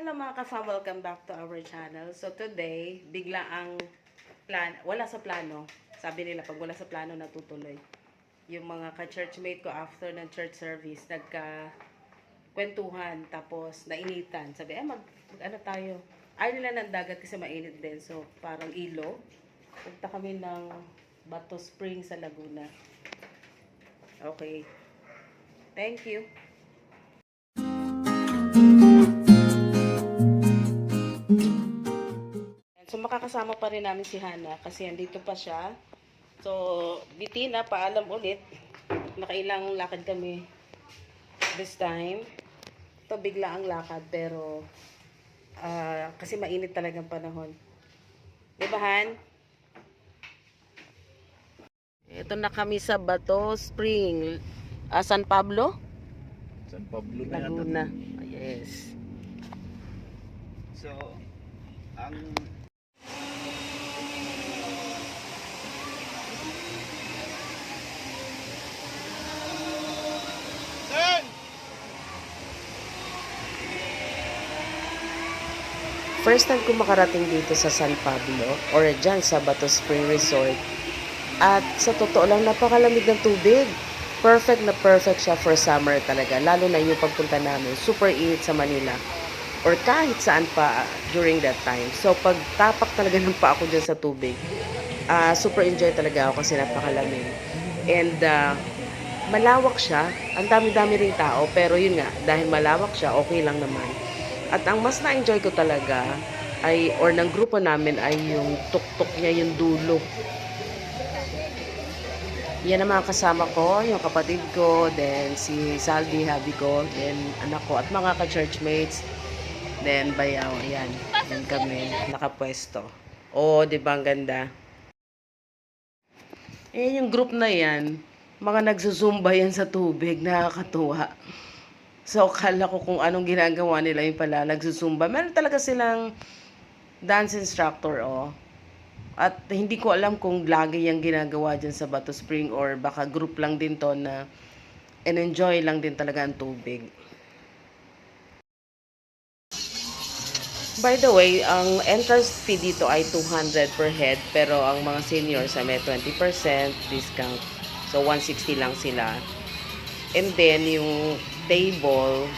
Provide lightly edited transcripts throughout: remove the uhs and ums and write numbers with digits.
Hello mga kasama, welcome back to our channel. So today, bigla ang wala sa plano. Sabi nila pag wala sa plano natutuloy. Yung mga ka-churchmate ko after ng church service, nagka-kwentuhan, tapos nainitan. Sabi, ano tayo? Ayaw nila ng dagat kasi mainit din. So parang ilog. Punta kami ng Bato Spring sa Laguna. Okay. Thank you. So makakasama pa rin namin si Hana kasi andito pa siya. So Bitina, paalam ulit. Nakailang lakad kami this time. Ito bigla ang lakad pero kasi mainit talagang panahon. Diba Han? Ito na kami sa Bato Spring. San Pablo? San Pablo na Laguna. yata. Yes. So, ang First time ko makarating dito sa San Pablo or dyan sa Bato Spring Resort. At sa totoo lang, napakalamig ng tubig. Perfect na perfect siya for summer talaga. Lalo na yung pagpunta namin. Super init sa Manila. Or kahit saan pa during that time. So pag tapak talaga ng pa ako dyan sa tubig, super enjoy talaga ako kasi napakalamig. And malawak siya. Ang dami-dami ring tao. Pero yun nga, dahil malawak siya, okay lang naman. At ang mas na-enjoy ko talaga ay, or ng grupo namin ay yung tuktok niya, yung dulo. Yan ang mga kasama ko, yung kapatid ko, then si Saldi, habi ko, then anak ko, at mga ka-churchmates, then bayaw, ayan. Yan kami, nakapwesto. Oo, di ba ang ganda? Eh, yung group na yan, mga nagsusumba yan sa tubig, nakakatuwa. So, akala ko kung anong ginagawa nila yung pala, nagsusumba. Meron talaga silang dance instructor, oh. At hindi ko alam kung lagi yung ginagawa dyan sa Bato Spring or baka group lang din to na enjoy lang din talaga ang tubig. By the way, ang entrance fee dito ay 200 per head, pero ang mga seniors ay may 20% discount. So, 160 lang sila. And then, yung table,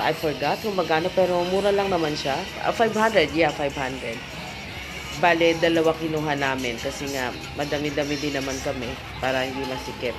I forgot kung magkano, pero mura lang naman siya. 500, yeah, 500. Bale, 2 kinuha namin kasi nga, madami-dami din naman kami para hindi masikip.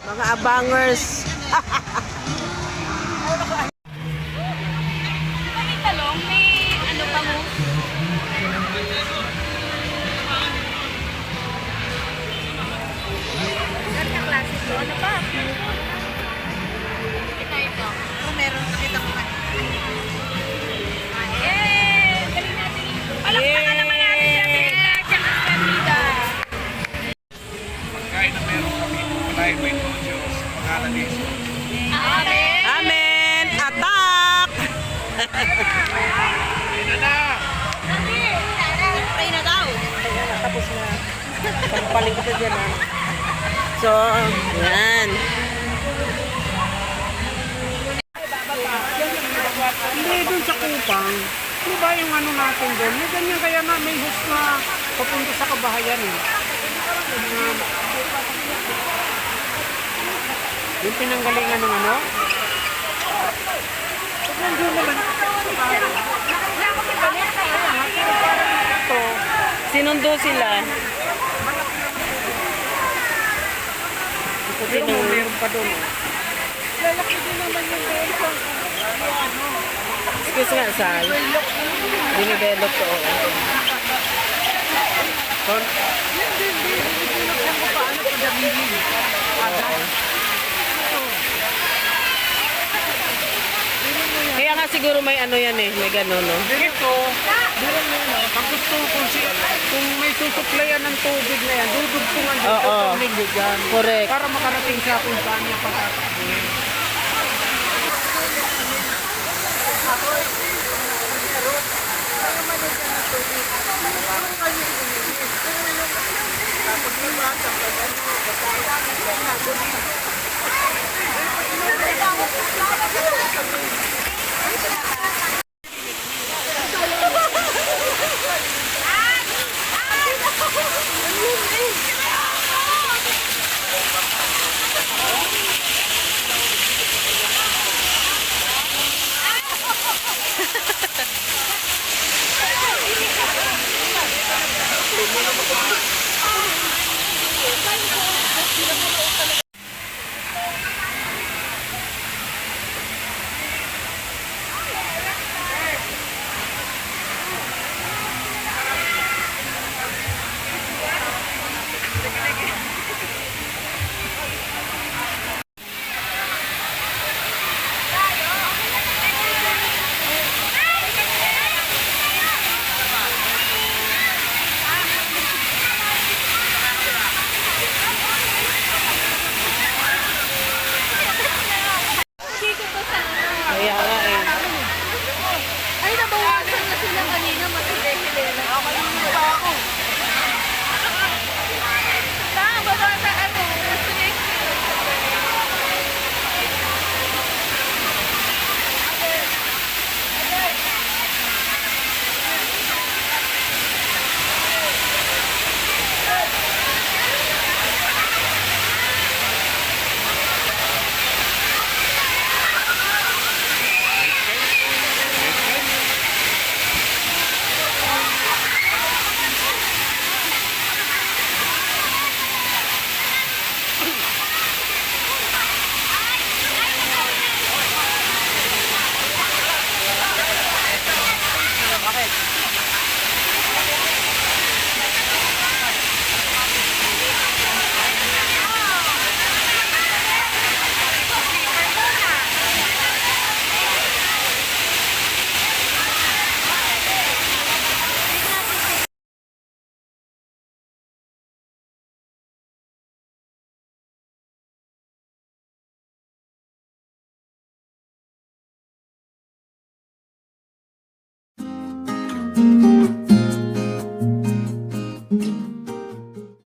Mga abangers. May talong, may ano pa mo? Ganda klase to. Ano pa? Ito. Meron. Nakita ko nga. Galing natin. Palakpakan naman natin si Amita. Tsaka si Amita. pagkain na meron kami, palay may Diyos, pangalan ni Jesus. Amen! Amen! Attack! Ayun na! Pray na daw. Ayan, tapos na. Pampaling kita dyan, ha. So, yan. Hindi, dun sa Kupang. Di ba yung ano natin doon? May ganyan kaya na may host na papunta sa kabahayan eh. Yung pinanggalingan ng ano? Sinundo sila. Pero meron pa doon. Excuse nga, Sal. Dinidevelop to. Kaya nga siguro may ano yan eh. May gano'n, no? Dito, pag gusto kung may susuplayan ng tubig na yan, dudugtungan dito Oo. sa linya dyan. Correct. Para makarating siya kung saan niya patatakbuhin.